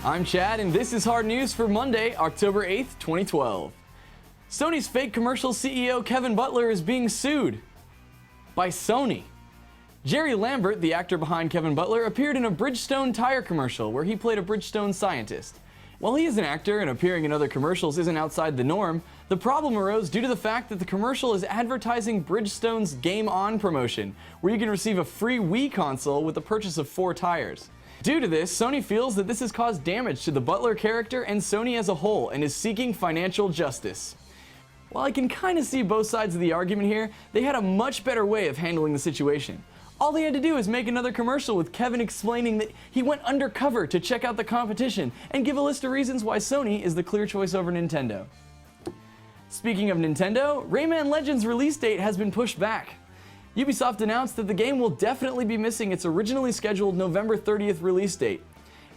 I'm Chad, and this is hard news for Monday, October 8th, 2012. Sony's fake commercial CEO Kevin Butler is being sued by Sony. Jerry Lambert, the actor behind Kevin Butler, appeared in a Bridgestone tire commercial where he played a Bridgestone scientist. While he is an actor and appearing in other commercials isn't outside the norm, the problem arose due to the fact that the commercial is advertising Bridgestone's Game On promotion, where you can receive a free Wii console with the purchase of 4 tires. Due to this, Sony feels that this has caused damage to the Butler character and Sony as a whole and is seeking financial justice. While I can kind of see both sides of the argument here, they had a much better way of handling the situation. All they had to do is make another commercial with Kevin explaining that he went undercover to check out the competition and give a list of reasons why Sony is the clear choice over Nintendo. Speaking of Nintendo, Rayman Legends release date has been pushed back. Ubisoft announced that the game will definitely be missing its originally scheduled November 30th release date.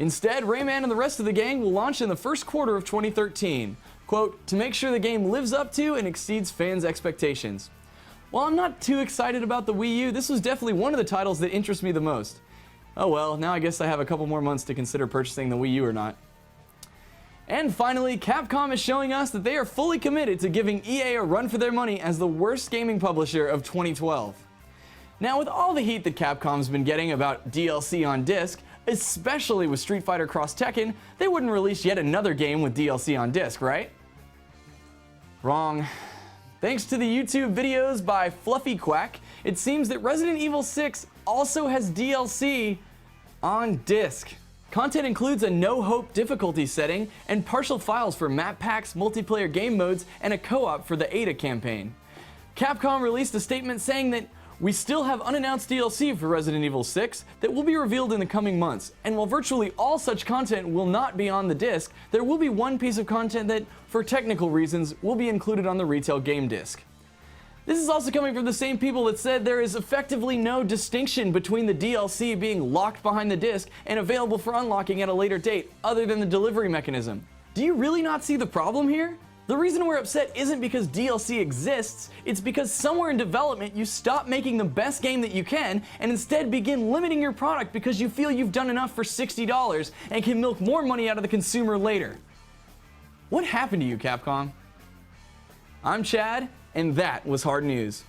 Instead, Rayman and the rest of the gang will launch in the first quarter of 2013, quote, to make sure the game lives up to and exceeds fans' expectations. While I'm not too excited about the Wii U, this was definitely one of the titles that interests me the most. Oh well, now I guess I have a couple more months to consider purchasing the Wii U or not. And finally, Capcom is showing us that they are fully committed to giving EA a run for their money as the worst gaming publisher of 2012. Now, with all the heat that Capcom's been getting about DLC on disc, especially with Street Fighter Cross Tekken, they wouldn't release yet another game with DLC on disc, right? Wrong. Thanks to the YouTube videos by Fluffy Quack, it seems that Resident Evil 6 also has DLC on disc. Content includes a no-hope difficulty setting and partial files for map packs, multiplayer game modes, and a co-op for the Ada campaign. Capcom released a statement saying that we still have unannounced DLC for Resident Evil 6 that will be revealed in the coming months, and while virtually all such content will not be on the disc, there will be one piece of content that, for technical reasons, will be included on the retail game disc. This is also coming from the same people that said there is effectively no distinction between the DLC being locked behind the disc and available for unlocking at a later date, other than the delivery mechanism. Do you really not see the problem here? The reason we're upset isn't because DLC exists, it's because somewhere in development you stop making the best game that you can and instead begin limiting your product because you feel you've done enough for $60 and can milk more money out of the consumer later. What happened to you, Capcom? I'm Chad, and that was hard news.